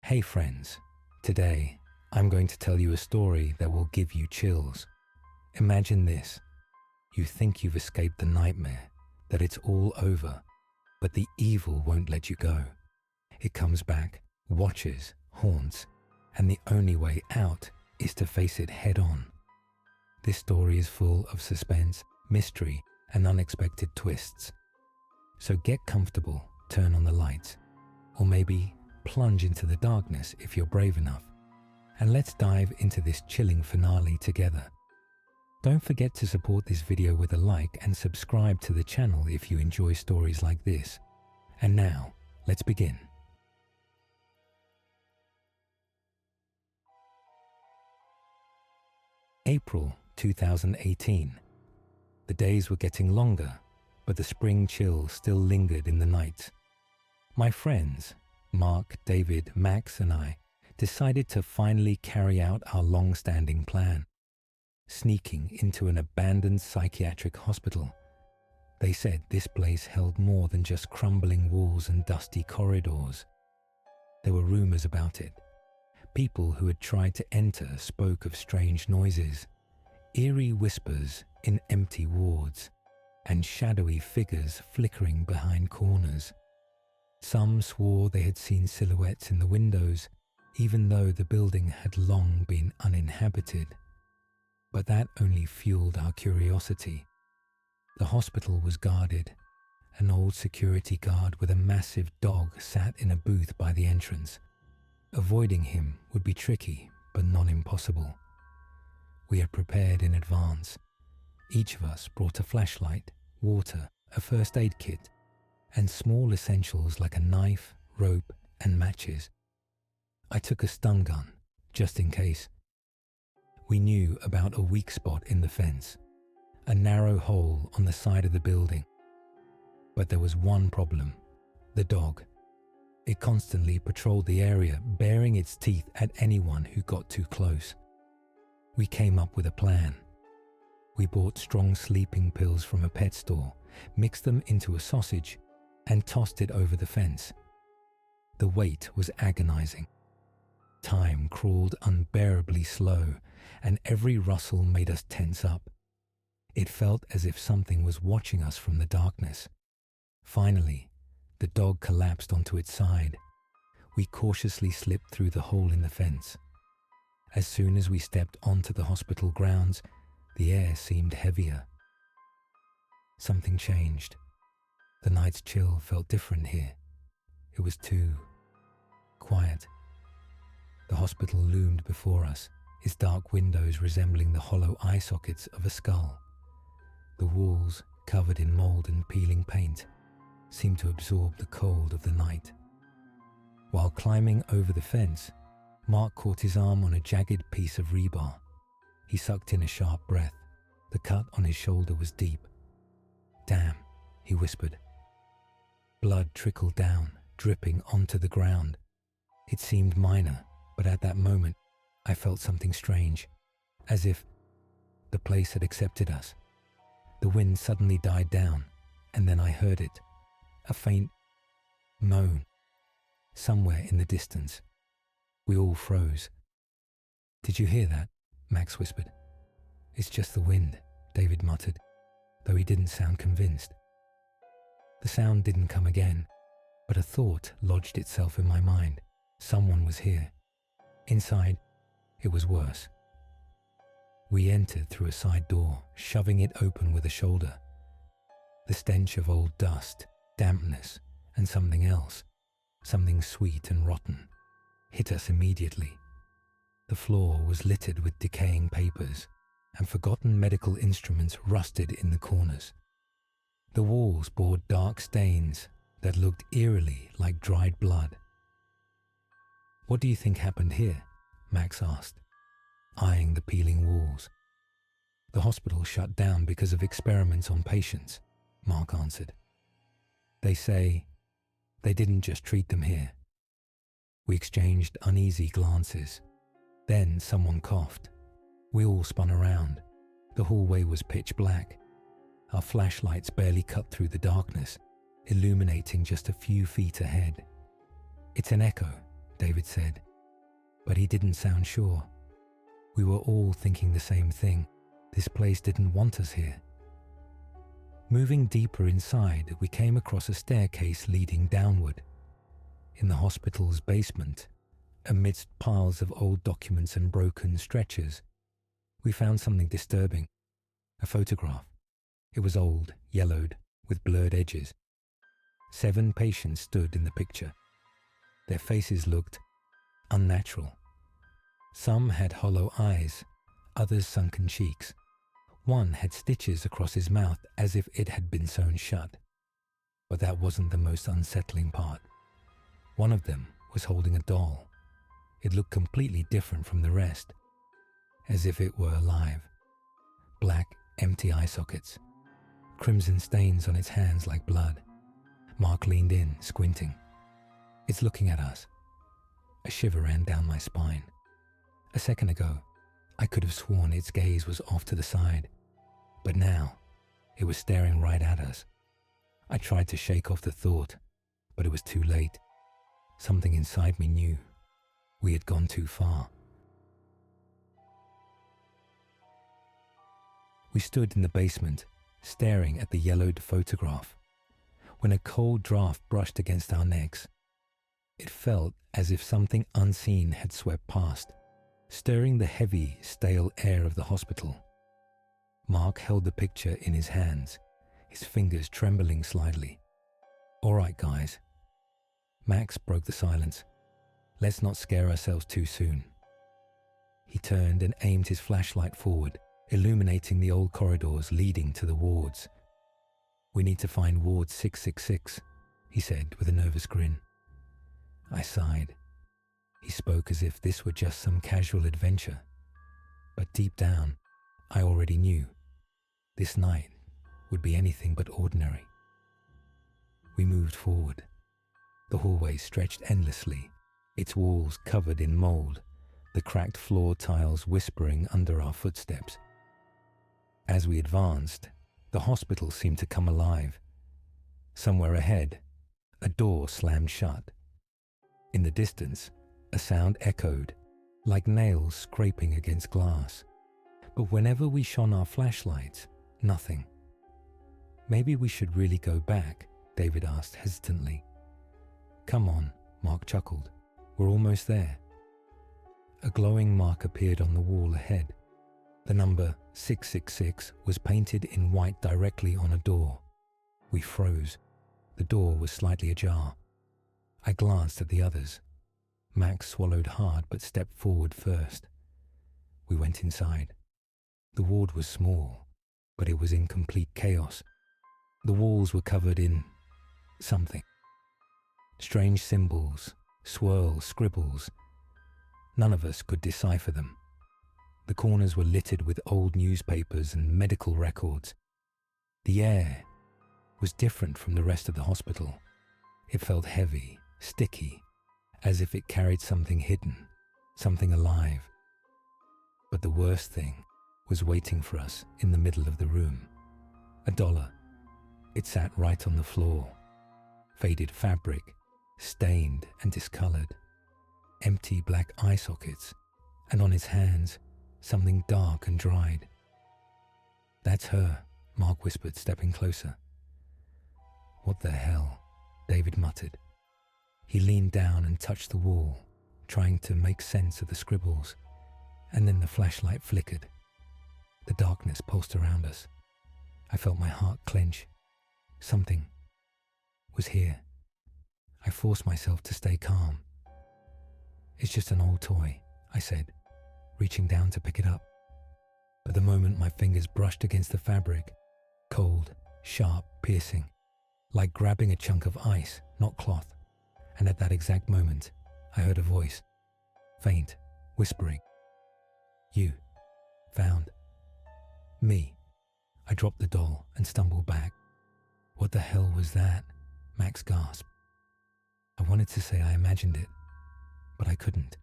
Hey friends, today I'm going to tell you a story that will give you chills. Imagine this. You think you've escaped the nightmare, that it's all over, but the evil won't let you go. It comes back, watches, haunts, and the only way out is to face it head on. This story is full of suspense, mystery, and unexpected twists. So get comfortable, turn on the lights, or maybe plunge into the darkness if you're brave enough, and let's dive into this chilling finale together. Don't forget to support this video with a like and subscribe to the channel if you enjoy stories like this. And now, let's begin. April 2018. The days were getting longer, but the spring chill still lingered in the night. My friends, Mark, David, Max, and I decided to finally carry out our long-standing plan, sneaking into an abandoned psychiatric hospital. They said this place held more than just crumbling walls and dusty corridors. There were rumors about it. People who had tried to enter spoke of strange noises, eerie whispers in empty wards, and shadowy figures flickering behind corners. Some swore they had seen silhouettes in the windows, even though the building had long been uninhabited. But that only fueled our curiosity. The hospital was guarded. An old security guard with a massive dog sat in a booth by the entrance. Avoiding him would be tricky, but not impossible. We had prepared in advance. Each of us brought a flashlight, water, a first aid kit, and small essentials like a knife, rope, and matches. I took a stun gun, just in case. We knew about a weak spot in the fence, a narrow hole on the side of the building. But there was one problem: the dog. It constantly patrolled the area, baring its teeth at anyone who got too close. We came up with a plan. We bought strong sleeping pills from a pet store, mixed them into a sausage, and tossed it over the fence. The wait was agonizing. Time crawled unbearably slow, and every rustle made us tense up. It felt as if something was watching us from the darkness. Finally, the dog collapsed onto its side. We cautiously slipped through the hole in the fence. As soon as we stepped onto the hospital grounds, the air seemed heavier. Something changed. The night's chill felt different here. It was too quiet. The hospital loomed before us, its dark windows resembling the hollow eye sockets of a skull. The walls, covered in mold and peeling paint, seemed to absorb the cold of the night. While climbing over the fence, Mark caught his arm on a jagged piece of rebar. He sucked in a sharp breath. The cut on his shoulder was deep. "Damn," he whispered. Blood trickled down, dripping onto the ground. It seemed minor, but at that moment, I felt something strange, as if the place had accepted us. The wind suddenly died down, and then I heard it, a faint moan, somewhere in the distance. We all froze. "Did you hear that?" Max whispered. "It's just the wind," David muttered, though he didn't sound convinced. The sound didn't come again, but a thought lodged itself in my mind. Someone was here. Inside, it was worse. We entered through a side door, shoving it open with a shoulder. The stench of old dust, dampness, and something else, something sweet and rotten, hit us immediately. The floor was littered with decaying papers, and forgotten medical instruments rusted in the corners. The walls bore dark stains that looked eerily like dried blood. "What do you think happened here?" Max asked, eyeing the peeling walls. "The hospital shut down because of experiments on patients," Mark answered. "They say they didn't just treat them here." We exchanged uneasy glances. Then someone coughed. We all spun around. The hallway was pitch black. Our flashlights barely cut through the darkness, illuminating just a few feet ahead. "It's an echo," David said, but he didn't sound sure. We were all thinking the same thing. This place didn't want us here. Moving deeper inside, we came across a staircase leading downward. In the hospital's basement, amidst piles of old documents and broken stretchers, we found something disturbing. A photograph. It was old, yellowed, with blurred edges. 7 patients stood in the picture. Their faces looked unnatural. Some had hollow eyes, others sunken cheeks. One had stitches across his mouth as if it had been sewn shut. But that wasn't the most unsettling part. One of them was holding a doll. It looked completely different from the rest, as if it were alive. Black, empty eye sockets, crimson stains on its hands like blood. Mark leaned in, squinting. It's looking at us. A shiver ran down my spine. A second ago, I could have sworn its gaze was off to the side, but now it was staring right at us. I tried to shake off the thought, but it was too late. Something inside me knew we had gone too far. We stood in the basement, staring at the yellowed photograph, when a cold draft brushed against our necks. It felt as if something unseen had swept past, stirring the heavy, stale air of the hospital. Mark held the picture in his hands, his fingers trembling slightly. "All right, guys." Max broke the silence. "Let's not scare ourselves too soon." He turned and aimed his flashlight forward, illuminating the old corridors leading to the wards. "We need to find Ward 666, he said with a nervous grin. I sighed. He spoke as if this were just some casual adventure. But deep down, I already knew this night would be anything but ordinary. We moved forward. The hallway stretched endlessly, its walls covered in mold, the cracked floor tiles whispering under our footsteps. As we advanced, the hospital seemed to come alive. Somewhere ahead, a door slammed shut. In the distance, a sound echoed, like nails scraping against glass. But whenever we shone our flashlights, nothing. "Maybe we should really go back," David asked hesitantly. "Come on," Mark chuckled. "We're almost there." A glowing mark appeared on the wall ahead. The number 666 was painted in white directly on a door. We froze. The door was slightly ajar. I glanced at the others. Max swallowed hard but stepped forward first. We went inside. The ward was small, but it was in complete chaos. The walls were covered in something. Strange symbols, swirls, scribbles. None of us could decipher them. The corners were littered with old newspapers and medical records. The air was different from the rest of the hospital. It felt heavy, sticky, as if it carried something hidden, something alive. But the worst thing was waiting for us in the middle of the room. $1. It sat right on the floor. Faded fabric, stained and discolored. Empty black eye sockets, and on its hands, something dark and dried. "That's her," Mark whispered, stepping closer. "What the hell?" David muttered. He leaned down and touched the wall, trying to make sense of the scribbles, and then the flashlight flickered. The darkness pulsed around us. I felt my heart clench. Something was here. I forced myself to stay calm. "It's just an old toy," I said, reaching down to pick it up. But the moment my fingers brushed against the fabric, cold, sharp, piercing, like grabbing a chunk of ice, not cloth. And at that exact moment, I heard a voice, faint, whispering, "You found me." I dropped the doll and stumbled back. "What the hell was that?" Max gasped. I wanted to say I imagined it, but I couldn't,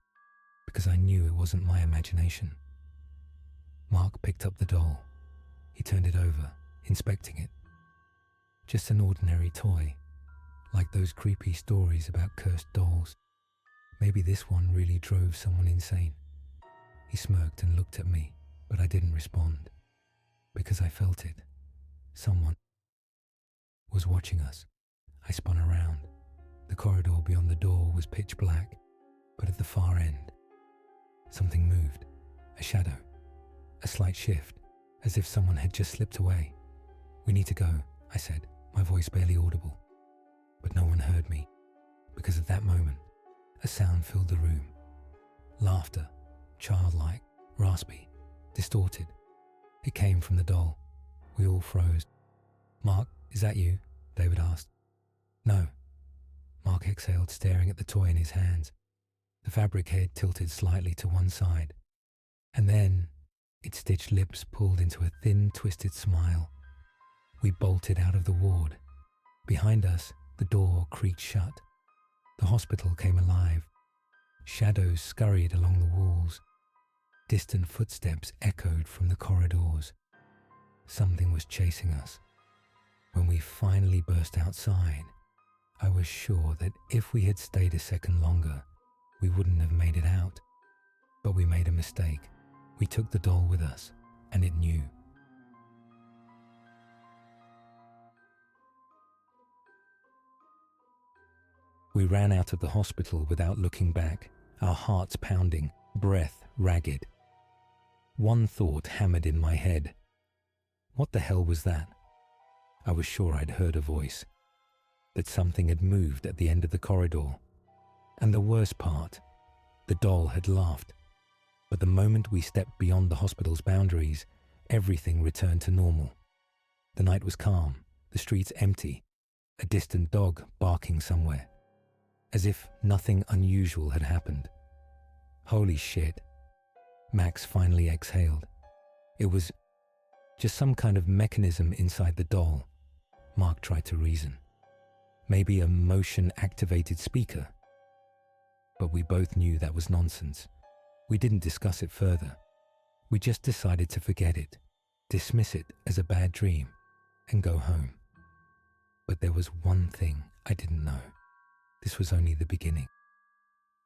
because I knew it wasn't my imagination. Mark picked up the doll. He turned it over, inspecting it. Just an ordinary toy, like those creepy stories about cursed dolls. Maybe this one really drove someone insane. He smirked and looked at me, but I didn't respond, because I felt it. Someone was watching us. I spun around. The corridor beyond the door was pitch black, but at the far end, something moved. A shadow. A slight shift, as if someone had just slipped away. "We need to go," I said, my voice barely audible. But no one heard me, because at that moment, a sound filled the room. Laughter, childlike, raspy, distorted. It came from the doll. We all froze. "Mark, is that you?" David asked. "No." Mark exhaled, staring at the toy in his hands. The fabric head tilted slightly to one side, and then its stitched lips pulled into a thin, twisted smile. We bolted out of the ward. Behind us, the door creaked shut. The hospital came alive. Shadows scurried along the walls. Distant footsteps echoed from the corridors. Something was chasing us. When we finally burst outside, I was sure that if we had stayed a second longer, we wouldn't have made it out. But we made a mistake. We took the doll with us, and it knew. We ran out of the hospital without looking back, our hearts pounding, breath ragged. One thought hammered in my head. What the hell was that? I was sure I'd heard a voice, that something had moved at the end of the corridor. And the worst part, the doll had laughed. But the moment we stepped beyond the hospital's boundaries, everything returned to normal. The night was calm, the streets empty, a distant dog barking somewhere, as if nothing unusual had happened. Holy shit. Max finally exhaled. It was just some kind of mechanism inside the doll. Mark tried to reason. Maybe a motion-activated speaker. But we both knew that was nonsense. We didn't discuss it further. We just decided to forget it, dismiss it as a bad dream, and go home. But there was one thing I didn't know. This was only the beginning.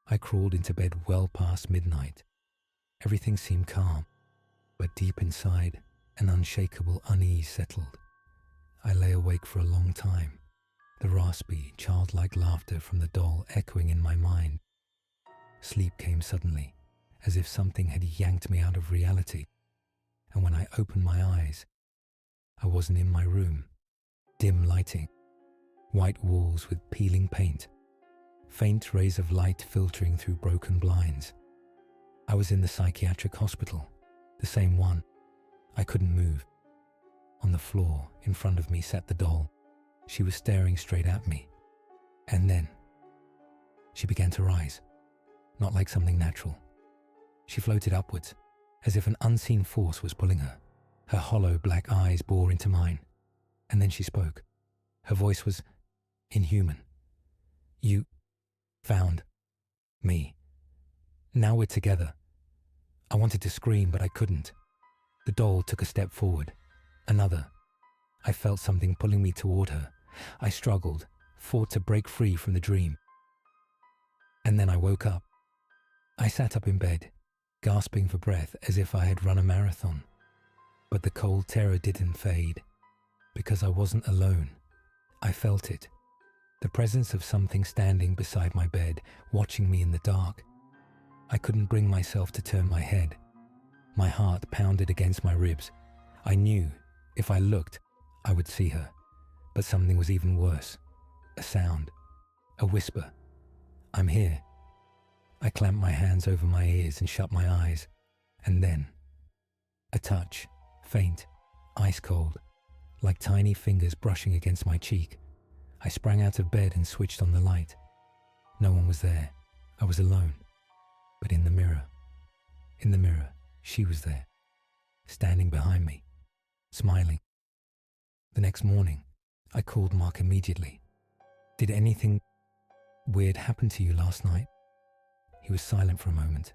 I crawled into bed well past midnight. Everything seemed calm, but deep inside, an unshakable unease settled. I lay awake for a long time, the raspy, childlike laughter from the doll echoing in my mind. Sleep came suddenly, as if something had yanked me out of reality. And when I opened my eyes, I wasn't in my room. Dim lighting, white walls with peeling paint, faint rays of light filtering through broken blinds. I was in the psychiatric hospital, the same one. I couldn't move. On the floor, in front of me, sat the doll. She was staring straight at me. And then, she began to rise, not like something natural. She floated upwards, as if an unseen force was pulling her. Her hollow black eyes bore into mine. And then she spoke. Her voice was inhuman. "You found me. Now we're together." I wanted to scream, but I couldn't. The doll took a step forward. Another. I felt something pulling me toward her. I struggled, fought to break free from the dream. And then I woke up. I sat up in bed, gasping for breath as if I had run a marathon. But the cold terror didn't fade, because I wasn't alone. I felt it. The presence of something standing beside my bed, watching me in the dark. I couldn't bring myself to turn my head. My heart pounded against my ribs. I knew, if I looked, I would see her. But something was even worse. A sound. A whisper. "I'm here." I clamped my hands over my ears and shut my eyes. And then, a touch, faint, ice cold, like tiny fingers brushing against my cheek. I sprang out of bed and switched on the light. No one was there. I was alone. But in the mirror, she was there, standing behind me, smiling. The next morning, I called Mark immediately. "Did anything weird happen to you last night?" He was silent for a moment.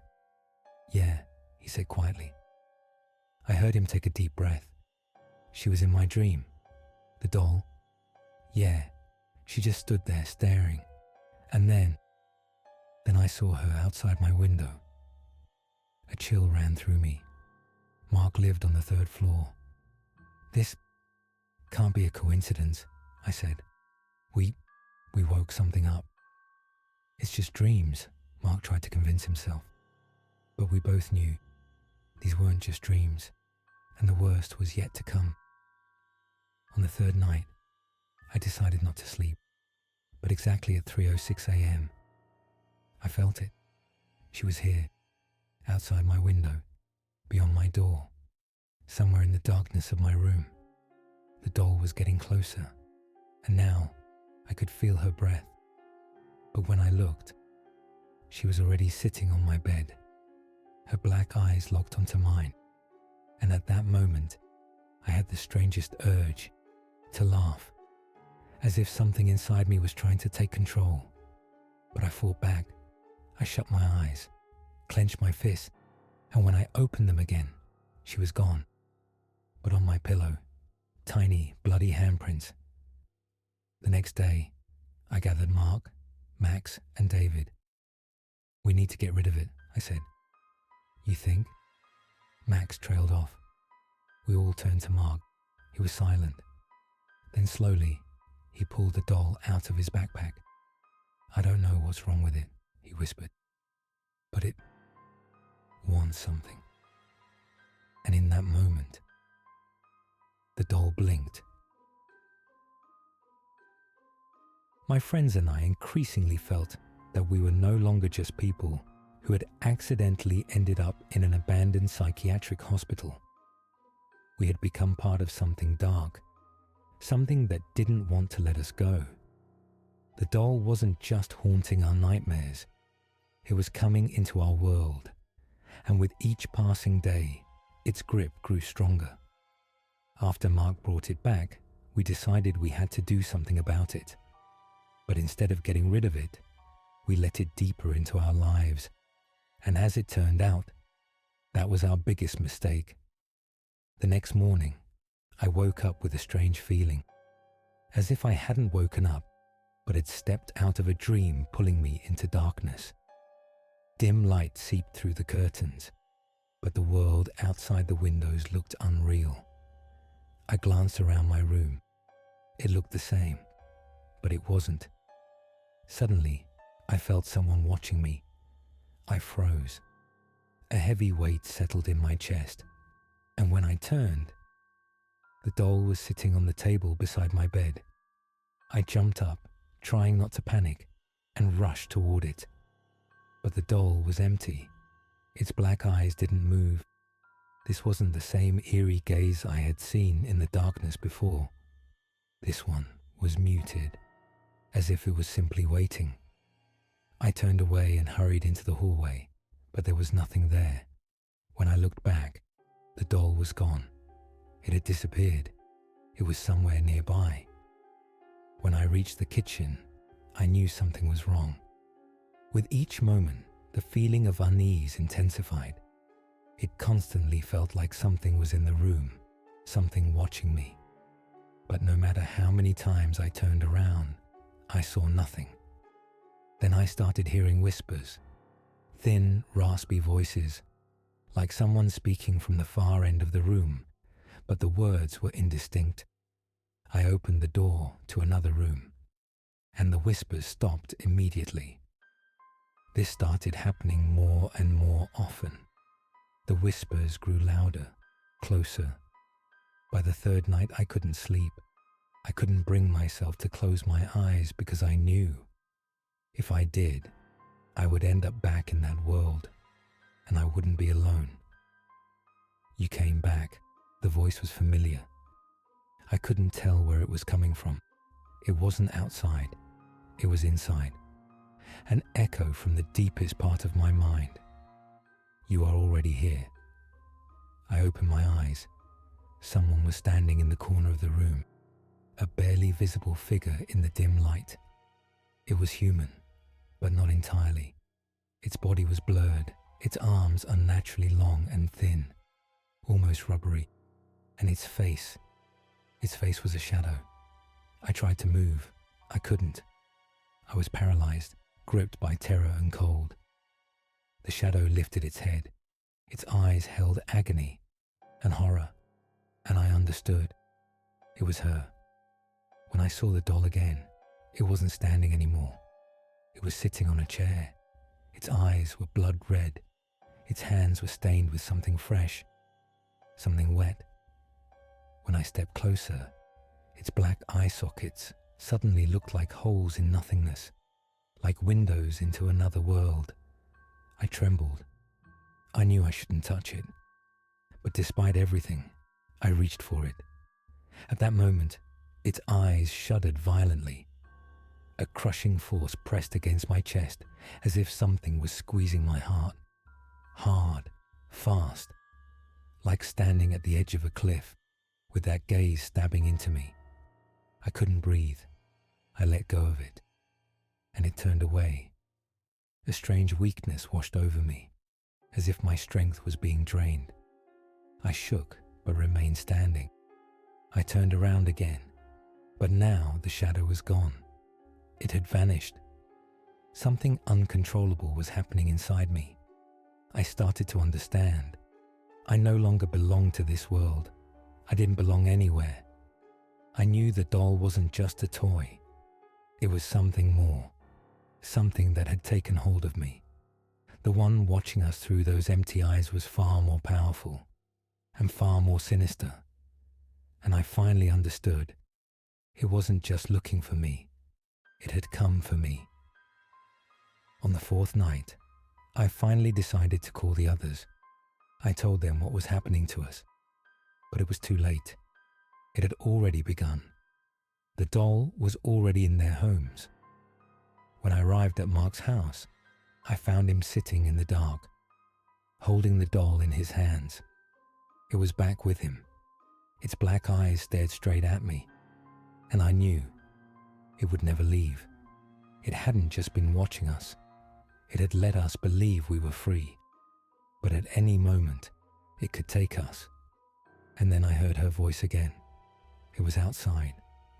"Yeah," he said quietly. I heard him take a deep breath. "She was in my dream." "The doll?" "Yeah, she just stood there staring. And then Then I saw her outside my window. A chill ran through me. Mark lived on the 3rd floor. This can't be a coincidence, I said. We woke something up. It's just dreams, Mark tried to convince himself. But we both knew these weren't just dreams, and the worst was yet to come. On the 3rd night, I decided not to sleep, but exactly at 3:06 a.m., I felt it. She was here, outside my window, beyond my door, somewhere in the darkness of my room. The doll was getting closer, and now I could feel her breath. But when I looked, she was already sitting on my bed, her black eyes locked onto mine, and at that moment, I had the strangest urge to laugh, as if something inside me was trying to take control. But I fought back. I shut my eyes, clenched my fists, and when I opened them again, she was gone. But on my pillow, tiny, bloody handprints. The next day, I gathered Mark, Max, and David. We need to get rid of it, I said. You think? Max trailed off. We all turned to Mark. He was silent. Then slowly, he pulled the doll out of his backpack. I don't know what's wrong with it, he whispered. But it wants something. And in that moment, the doll blinked. My friends and I increasingly felt that we were no longer just people who had accidentally ended up in an abandoned psychiatric hospital. We had become part of something dark, something that didn't want to let us go. The doll wasn't just haunting our nightmares, it was coming into our world, and with each passing day, its grip grew stronger. After Mark brought it back, we decided we had to do something about it. But instead of getting rid of it, we let it deeper into our lives. And as it turned out, that was our biggest mistake. The next morning, I woke up with a strange feeling, as if I hadn't woken up, but had stepped out of a dream pulling me into darkness. Dim light seeped through the curtains, but the world outside the windows looked unreal. I glanced around my room. It looked the same, but it wasn't. Suddenly, I felt someone watching me. I froze. A heavy weight settled in my chest, and when I turned, the doll was sitting on the table beside my bed. I jumped up, trying not to panic, and rushed toward it. But the doll was empty. Its black eyes didn't move. This wasn't the same eerie gaze I had seen in the darkness before. This one was muted, as if it was simply waiting. I turned away and hurried into the hallway, but there was nothing there. When I looked back, the doll was gone. It had disappeared. It was somewhere nearby. When I reached the kitchen, I knew something was wrong. With each moment, the feeling of unease intensified. It constantly felt like something was in the room, something watching me. But no matter how many times I turned around, I saw nothing. Then I started hearing whispers, thin, raspy voices, like someone speaking from the far end of the room, but the words were indistinct. I opened the door to another room, and the whispers stopped immediately. This started happening more and more often. The whispers grew louder, closer. By the third night, I couldn't sleep. I couldn't bring myself to close my eyes because I knew if I did, I would end up back in that world, and I wouldn't be alone. You came back. The voice was familiar. I couldn't tell where it was coming from. It wasn't outside. It was inside. An echo from the deepest part of my mind. You are already here. I opened my eyes. Someone was standing in the corner of the room, a barely visible figure in the dim light. It was human, but not entirely. Its body was blurred, its arms unnaturally long and thin, almost rubbery, and its face was a shadow. I tried to move. I couldn't. I was paralyzed, gripped by terror and cold. The shadow lifted its head. Its eyes held agony and horror, and I understood. It was her. When I saw the doll again, it wasn't standing anymore. It was sitting on a chair. Its eyes were blood red. Its hands were stained with something fresh, something wet. When I stepped closer, its black eye sockets suddenly looked like holes in nothingness, like windows into another world. I trembled. I knew I shouldn't touch it. But despite everything, I reached for it. At that moment, its eyes shuddered violently. A crushing force pressed against my chest as if something was squeezing my heart. Hard, fast, like standing at the edge of a cliff with that gaze stabbing into me. I couldn't breathe. I let go of it, and it turned away. A strange weakness washed over me, as if my strength was being drained. I shook, but remained standing. I turned around again, but now the shadow was gone. It had vanished. Something uncontrollable was happening inside me. I started to understand. I no longer belonged to this world. I didn't belong anywhere. I knew the doll wasn't just a toy. It was something more, something that had taken hold of me. The one watching us through those empty eyes was far more powerful and far more sinister. And I finally understood. It wasn't just looking for me. It had come for me. On the fourth night, I finally decided to call the others. I told them what was happening to us, but it was too late. It had already begun. The doll was already in their homes. When I arrived at Mark's house, I found him sitting in the dark, holding the doll in his hands. It was back with him. Its black eyes stared straight at me, and I knew it would never leave. It hadn't just been watching us. It had let us believe we were free, but at any moment, it could take us. And then I heard her voice again. It was outside.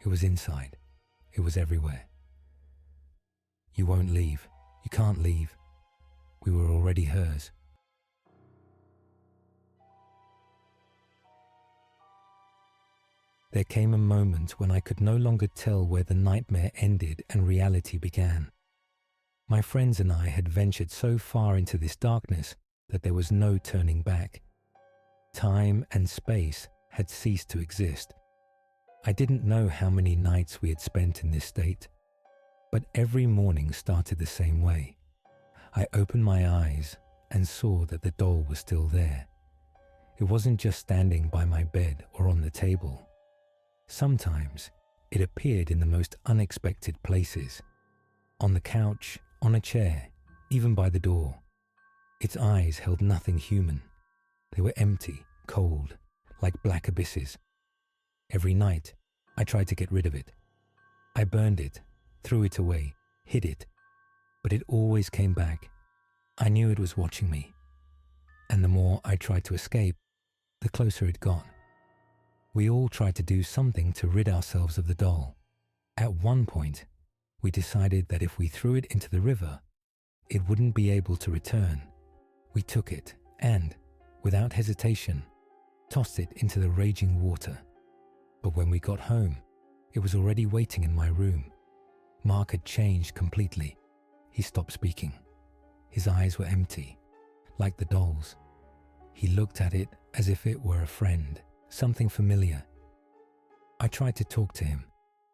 It was inside. It was everywhere. You won't leave. You can't leave. We were already hers. There came a moment when I could no longer tell where the nightmare ended and reality began. My friends and I had ventured so far into this darkness that there was no turning back. Time and space had ceased to exist. I didn't know how many nights we had spent in this state, but every morning started the same way. I opened my eyes and saw that the doll was still there. It wasn't just standing by my bed or on the table. Sometimes it appeared in the most unexpected places. On the couch, on a chair, even by the door. Its eyes held nothing human. They were empty, cold, like black abysses. Every night, I tried to get rid of it. I burned it, threw it away, hid it, but it always came back. I knew it was watching me, and the more I tried to escape, the closer it got. We all tried to do something to rid ourselves of the doll. At one point, we decided that if we threw it into the river, it wouldn't be able to return. We took it and, without hesitation, tossed it into the raging water. But when we got home, it was already waiting in my room. Mark had changed completely. He stopped speaking. His eyes were empty, like the doll's. He looked at it as if it were a friend, something familiar. I tried to talk to him,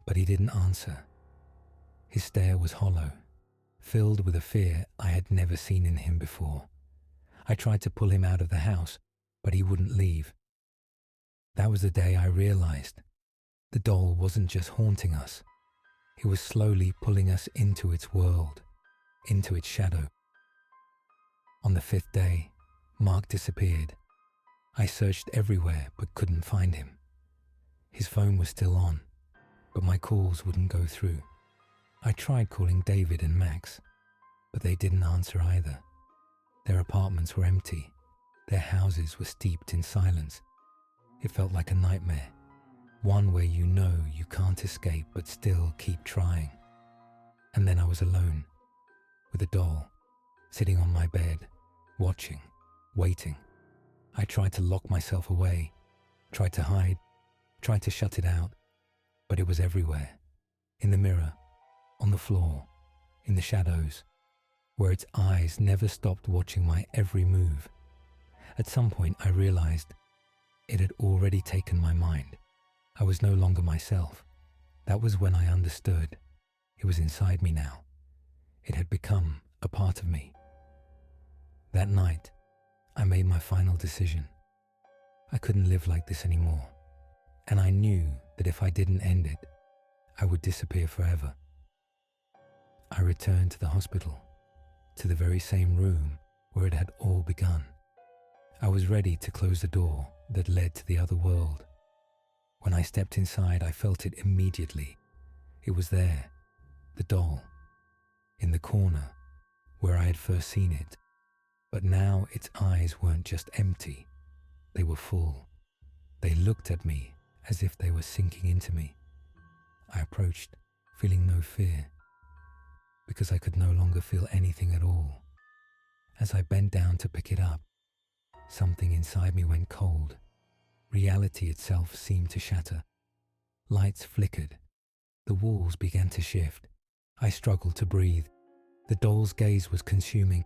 but he didn't answer. His stare was hollow, filled with a fear I had never seen in him before. I tried to pull him out of the house, but he wouldn't leave. That was the day I realized the doll wasn't just haunting us. It was slowly pulling us into its world, into its shadow. On the fifth day, Mark disappeared. I searched everywhere but couldn't find him. His phone was still on, but my calls wouldn't go through. I tried calling David and Max, but they didn't answer either. Their apartments were empty. Their houses were steeped in silence. It felt like a nightmare, one where you know you can't escape but still keep trying. And then I was alone. with a doll, sitting on my bed, watching, waiting. I tried to lock myself away, tried to hide, tried to shut it out, but it was everywhere. In the mirror, on the floor, in the shadows, where its eyes never stopped watching my every move. At some point I realized it had already taken my mind. I was no longer myself. That was when I understood. It was inside me now. It had become a part of me. That night, I made my final decision. I couldn't live like this anymore, and I knew that if I didn't end it, I would disappear forever. I returned to the hospital, to the very same room where it had all begun. I was ready to close the door that led to the other world. When I stepped inside, I felt it immediately. It was there, the doll, in the corner where I had first seen it. But now its eyes weren't just empty, they were full. They looked at me as if they were sinking into me. I approached, feeling no fear, because I could no longer feel anything at all. As I bent down to pick it up, something inside me went cold. Reality itself seemed to shatter. Lights flickered. The walls began to shift. I struggled to breathe. The doll's gaze was consuming.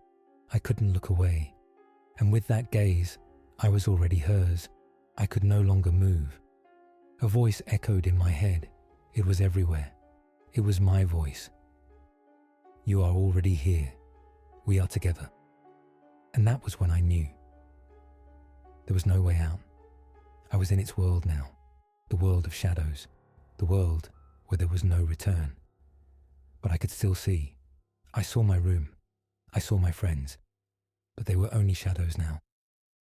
I couldn't look away. And with that gaze, I was already hers. I could no longer move. A voice echoed in my head. It was everywhere. It was my voice. You are already here. We are together. And that was when I knew. There was no way out. I was in its world now, the world of shadows, the world where there was no return. But I could still see. I saw my room. I saw my friends. But they were only shadows now,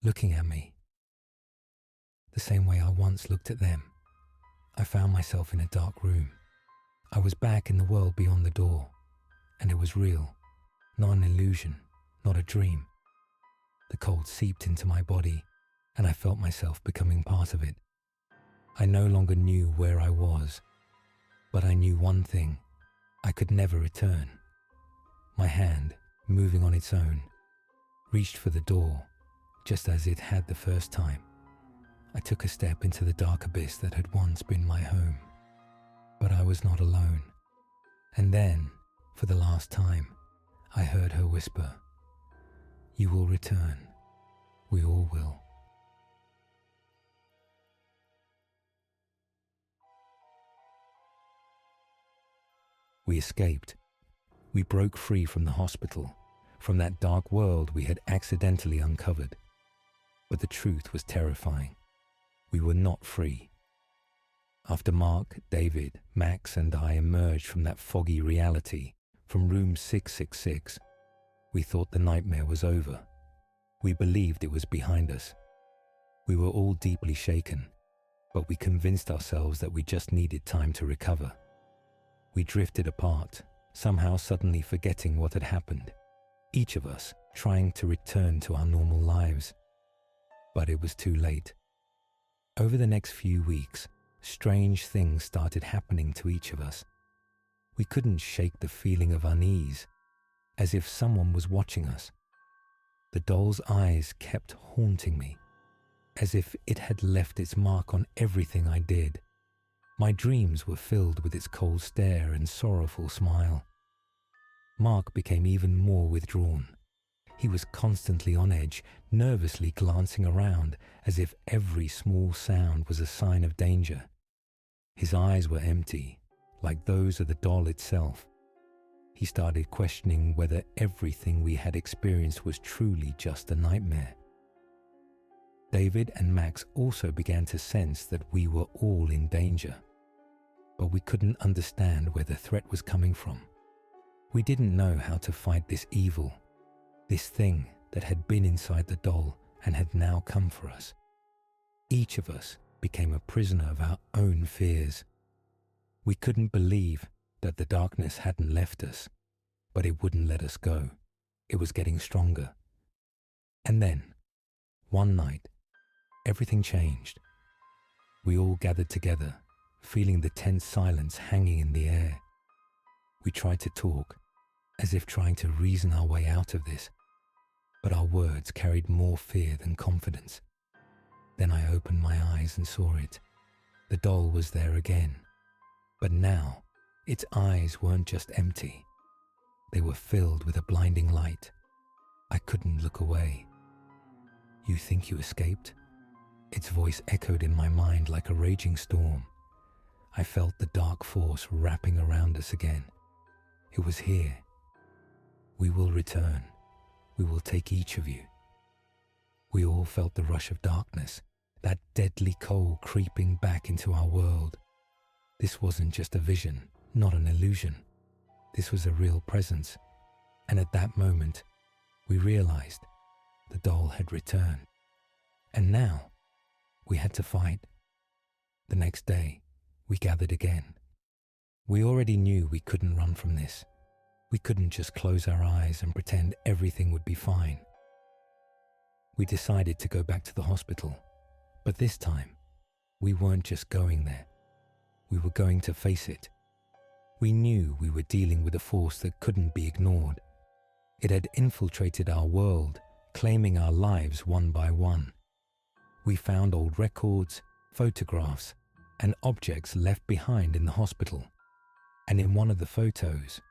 looking at me. The same way I once looked at them. I found myself in a dark room. I was back in the world beyond the door. And it was real, not an illusion, not a dream. The cold seeped into my body, and I felt myself becoming part of it. I no longer knew where I was, but I knew one thing: I could never return. My hand, moving on its own, reached for the door, just as it had the first time. I took a step into the dark abyss that had once been my home. But I was not alone. And then, for the last time, I heard her whisper, "You will return. We all will." We escaped. We broke free from the hospital, from that dark world we had accidentally uncovered. But the truth was terrifying. We were not free. After Mark, David, Max, and I emerged from that foggy reality, from room 666, we thought the nightmare was over. We believed it was behind us. We were all deeply shaken, but we convinced ourselves that we just needed time to recover. We drifted apart, somehow suddenly forgetting what had happened, each of us trying to return to our normal lives. But it was too late. Over the next few weeks, strange things started happening to each of us. We couldn't shake the feeling of unease, as if someone was watching us. The doll's eyes kept haunting me, as if it had left its mark on everything I did. My dreams were filled with its cold stare and sorrowful smile. Mark became even more withdrawn. He was constantly on edge, nervously glancing around, as if every small sound was a sign of danger. His eyes were empty, like those of the doll itself. He started questioning whether everything we had experienced was truly just a nightmare. David and Max also began to sense that we were all in danger, but we couldn't understand where the threat was coming from. We didn't know how to fight this evil, this thing that had been inside the doll and had now come for us. Each of us became a prisoner of our own fears. We couldn't believe that the darkness hadn't left us, but it wouldn't let us go. It was getting stronger. And then, one night, everything changed. We all gathered together, feeling the tense silence hanging in the air. We tried to talk, as if trying to reason our way out of this, but our words carried more fear than confidence. Then I opened my eyes and saw it. The doll was there again, but now its eyes weren't just empty. They were filled with a blinding light. I couldn't look away. "You think you escaped?" Its voice echoed in my mind like a raging storm. I felt the dark force wrapping around us again. It was here. "We will return. We will take each of you." We all felt the rush of darkness, that deadly cold creeping back into our world. This wasn't just a vision, not an illusion. This was a real presence. And at that moment, we realized the doll had returned. And now, we had to fight. The next day, we gathered again. We already knew we couldn't run from this. We couldn't just close our eyes and pretend everything would be fine. We decided to go back to the hospital, but this time, we weren't just going there. We were going to face it. We knew we were dealing with a force that couldn't be ignored. It had infiltrated our world, claiming our lives one by one. We found old records, photographs, and objects left behind in the hospital. And in one of the photos,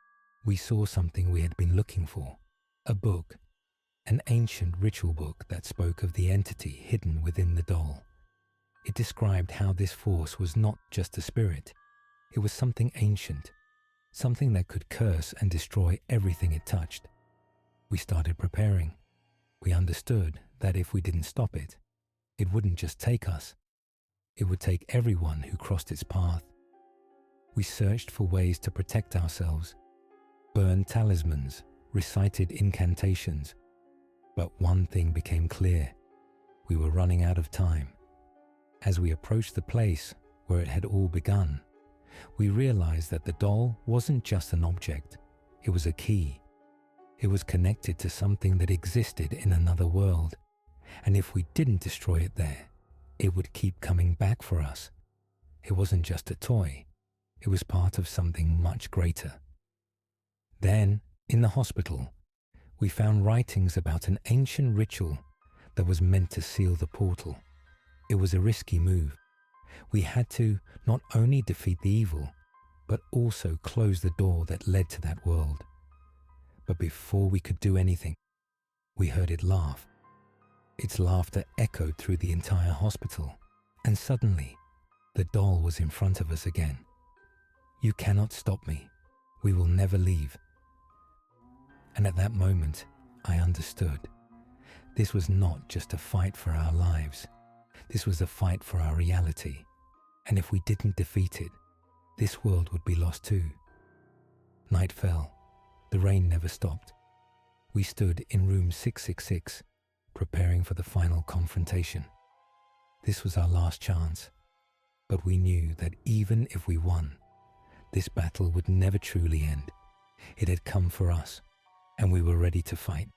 we saw something we had been looking for, a book, an ancient ritual book that spoke of the entity hidden within the doll. It described how this force was not just a spirit, it was something ancient, something that could curse and destroy everything it touched. We started preparing. We understood that if we didn't stop it, it wouldn't just take us, it would take everyone who crossed its path. We searched for ways to protect ourselves, burned talismans, recited incantations. But one thing became clear. We were running out of time. As we approached the place where it had all begun, we realized that the doll wasn't just an object. It was a key. It was connected to something that existed in another world. And if we didn't destroy it there, it would keep coming back for us. It wasn't just a toy. It was part of something much greater. Then, in the hospital, we found writings about an ancient ritual that was meant to seal the portal. It was a risky move. We had to not only defeat the evil, but also close the door that led to that world. But before we could do anything, we heard it laugh. Its laughter echoed through the entire hospital, and suddenly, the doll was in front of us again. "You cannot stop me. We will never leave." And at that moment, I understood. This was not just a fight for our lives. This was a fight for our reality. And if we didn't defeat it, this world would be lost too. Night fell. The rain never stopped. We stood in room 666, preparing for the final confrontation. This was our last chance. But we knew that even if we won, this battle would never truly end. It had come for us, and we were ready to fight.